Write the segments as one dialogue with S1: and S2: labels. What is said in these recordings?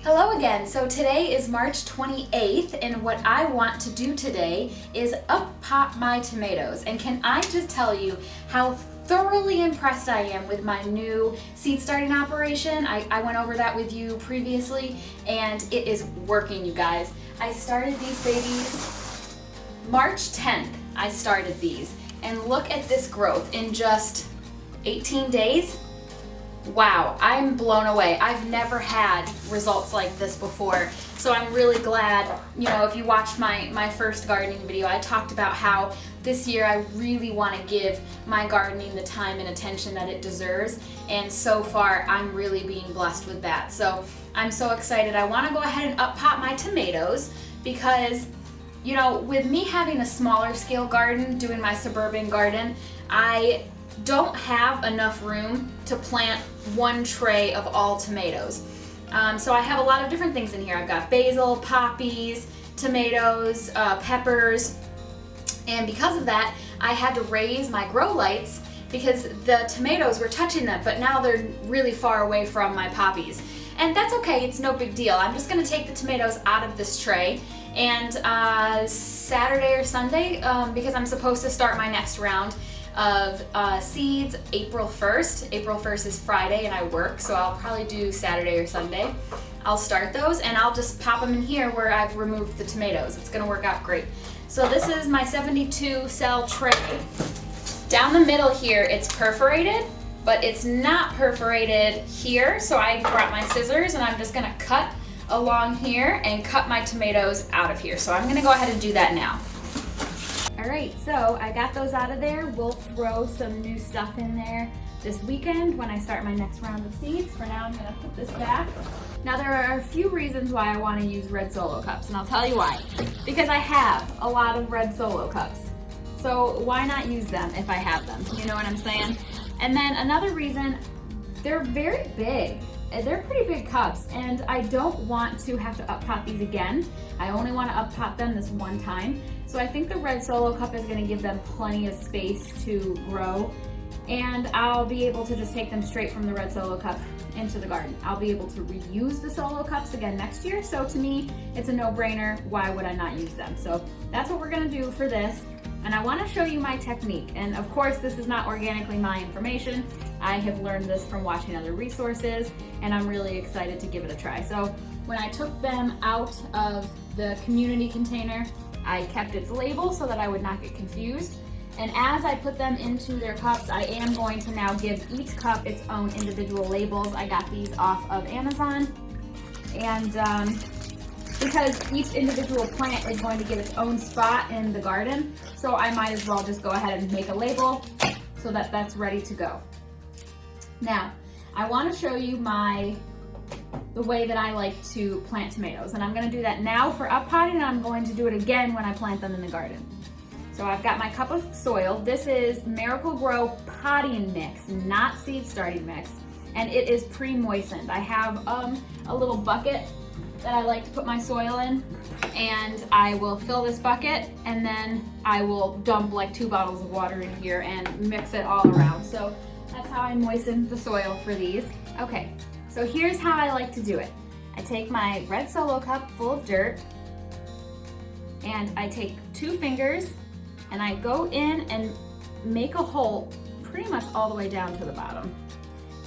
S1: Hello again. So today is March 28th, and what I want to do today is up-pot my tomatoes. And can I just tell you how thoroughly impressed I am with my new seed starting operation. I went over that with you previously, and it is working, you guys. I started these babies March 10th. I started these, and look at this growth in just 18 days. Wow, I'm blown away. I've never had results like this before. So I'm really glad, if you watched my first gardening video, I talked about how this year I really want to give my gardening the time and attention that it deserves. And so far, I'm really being blessed with that. So I'm so excited. I want to go ahead and up-pot my tomatoes because, with me having a smaller scale garden, doing my suburban garden, I don't have enough room to plant one tray of all tomatoes. So I have a lot of different things in here. I've got basil, poppies, tomatoes, peppers, and because of that, I had to raise my grow lights because the tomatoes were touching them, but now they're really far away from my poppies. And that's okay, it's no big deal. I'm just gonna take the tomatoes out of this tray, and Saturday or Sunday, because I'm supposed to start my next round of seeds April 1st. April 1st is Friday and I work, so I'll probably do Saturday or Sunday. I'll start those and I'll just pop them in here where I've removed the tomatoes. It's gonna work out great. So this is my 72 cell tray. Down the middle here, it's perforated, but it's not perforated here. So I brought my scissors and I'm just gonna cut along here and cut my tomatoes out of here. So I'm gonna go ahead and do that now. All right, so I got those out of there. We'll throw some new stuff in there this weekend when I start my next round of seeds. For now, I'm gonna put this back. Now, there are a few reasons why I wanna use red Solo cups, and I'll tell you why. Because I have a lot of red Solo cups. So why not use them if I have them? You know what I'm saying? And then another reason, they're very big. They're pretty big cups, and I don't want to have to up-pot these again. I only want to up-pot them this one time. So I think the red Solo cup is going to give them plenty of space to grow, and I'll be able to just take them straight from the red Solo cup into the garden. I'll be able to reuse the Solo cups again next year, so to me, it's a no-brainer. Why would I not use them? So that's what we're going to do for this. And I want to show you my technique. And of course, this is not organically my information. I have learned this from watching other resources, and I'm really excited to give it a try. So when I took them out of the community container, I kept its label so that I would not get confused. And as I put them into their cups, I am going to now give each cup its own individual labels. I got these off of Amazon. And because each individual plant is going to get its own spot in the garden, so I might as well just go ahead and make a label so that that's ready to go. Now, I want to show you the way that I like to plant tomatoes, and I'm going to do that now for up-potting, and I'm going to do it again when I plant them in the garden. So I've got my cup of soil. This is Miracle-Gro potting mix, not seed starting mix, and it is pre-moistened. I have a little bucket that I like to put my soil in, and I will fill this bucket, and then I will dump like 2 bottles of water in here and mix it all around. So that's how I moisten the soil for these. Okay, so here's how I like to do it. I take my red Solo cup full of dirt, and I take 2 fingers, and I go in and make a hole pretty much all the way down to the bottom,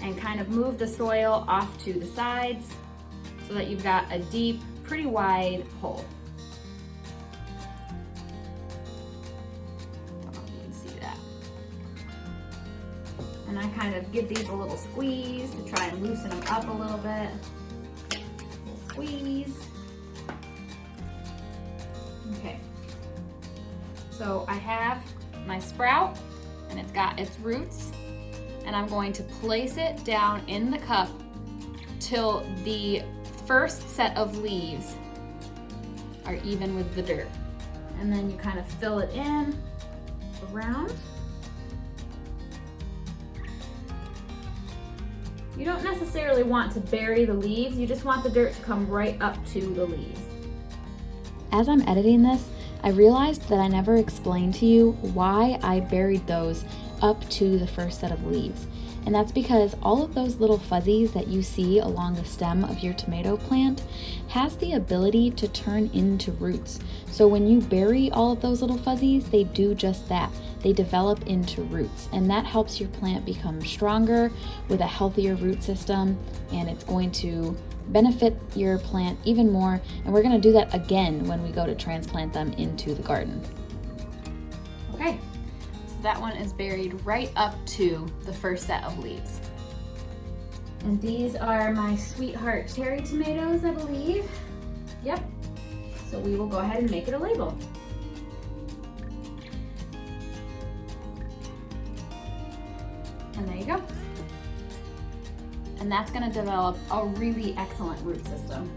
S1: and kind of move the soil off to the sides, so that you've got a deep, pretty wide hole. I don't know if you can see that. And I kind of give these a little squeeze to try and loosen them up a little bit. Little squeeze. Okay. So I have my sprout, and it's got its roots, and I'm going to place it down in the cup till the first set of leaves are even with the dirt. And then you kind of fill it in around. You don't necessarily want to bury the leaves, you just want the dirt to come right up to the leaves. As I'm editing this, I realized that I never explained to you why I buried those up to the first set of leaves.
S2: And that's because all of those little fuzzies that you see along the stem of your tomato plant has the ability to turn into roots. So when you bury all of those little fuzzies, they do just that. They develop into roots, and that helps your plant become stronger with a healthier root system, and it's going to benefit your plant even more. And we're going to do that again when we go to transplant them into the garden.
S1: Okay, so that one is buried right up to the first set of leaves. And these are my Sweetheart cherry tomatoes, I believe. Yep. So we will go ahead and make it a label. And there you go. And that's gonna develop a really excellent root system.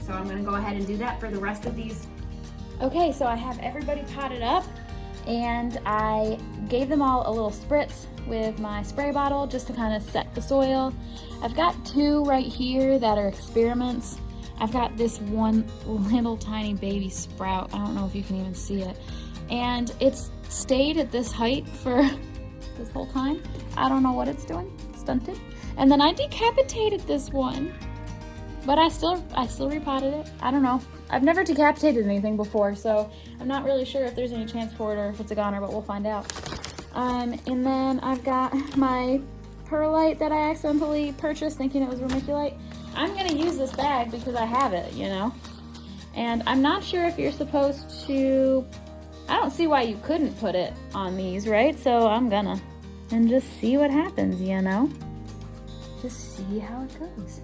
S1: So I'm gonna go ahead and do that for the rest of these. Okay, so I have everybody potted up, and I gave them all a little spritz with my spray bottle just to kind of set the soil. I've got two right here that are experiments. I've got this one little tiny baby sprout. I don't know if you can even see it. And it's stayed at this height for this whole time. I don't know what it's doing. It's stunted. And then I decapitated this one, but I still repotted it. I don't know. I've never decapitated anything before, so I'm not really sure if there's any chance for it or if it's a goner, but we'll find out. And then I've got my perlite that I accidentally purchased thinking it was vermiculite. I'm gonna use this bag because I have it, you know? And I'm not sure if you're supposed to, I don't see why you couldn't put it on these, right? So I'm gonna, and just see what happens, you know? Just see how it goes.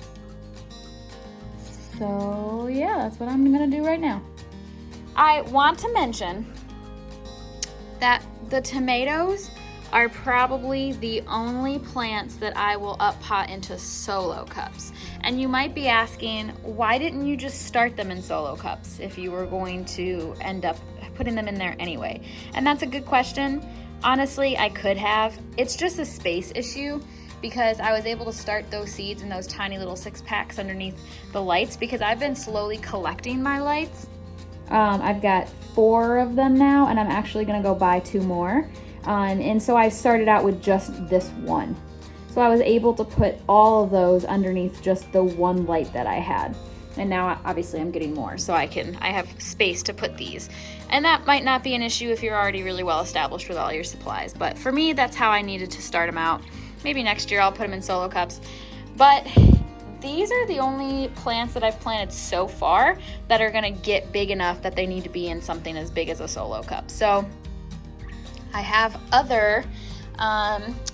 S1: So yeah, that's what I'm gonna do right now. I want to mention that the tomatoes are probably the only plants that I will up pot into solo cups. And you might be asking, why didn't you just start them in solo cups if you were going to end up putting them in there anyway? And that's a good question. Honestly, I could have. It's just a space issue, because I was able to start those seeds in those tiny little 6-packs underneath the lights, because I've been slowly collecting my lights. I've got 4 of them now, and I'm actually gonna go buy 2 more. And so I started out with just this one. So I was able to put all of those underneath just the one light that I had. And now obviously I'm getting more, so I have space to put these. And that might not be an issue if you're already really well established with all your supplies. But for me, that's how I needed to start them out. Maybe next year I'll put them in solo cups. But these are the only plants that I've planted so far that are gonna get big enough that they need to be in something as big as a solo cup. So I have other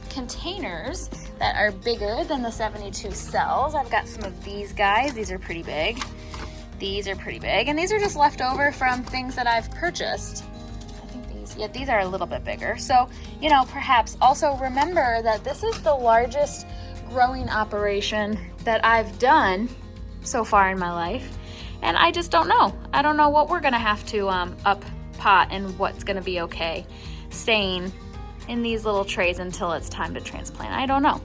S1: containers that are bigger than the 72 cells. I've got some of these guys. These are pretty big. These are pretty big. And these are just left over from things that I've purchased. These are a little bit bigger. So, you know, perhaps also remember that this is the largest growing operation that I've done so far in my life. And I just don't know. I don't know what we're gonna have to up pot and what's gonna be okay staying in these little trays until it's time to transplant. I don't know.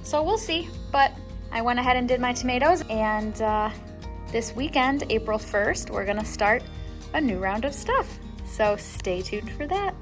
S1: So we'll see. But I went ahead and did my tomatoes, and this weekend, April 1st, we're gonna start a new round of stuff. So stay tuned for that.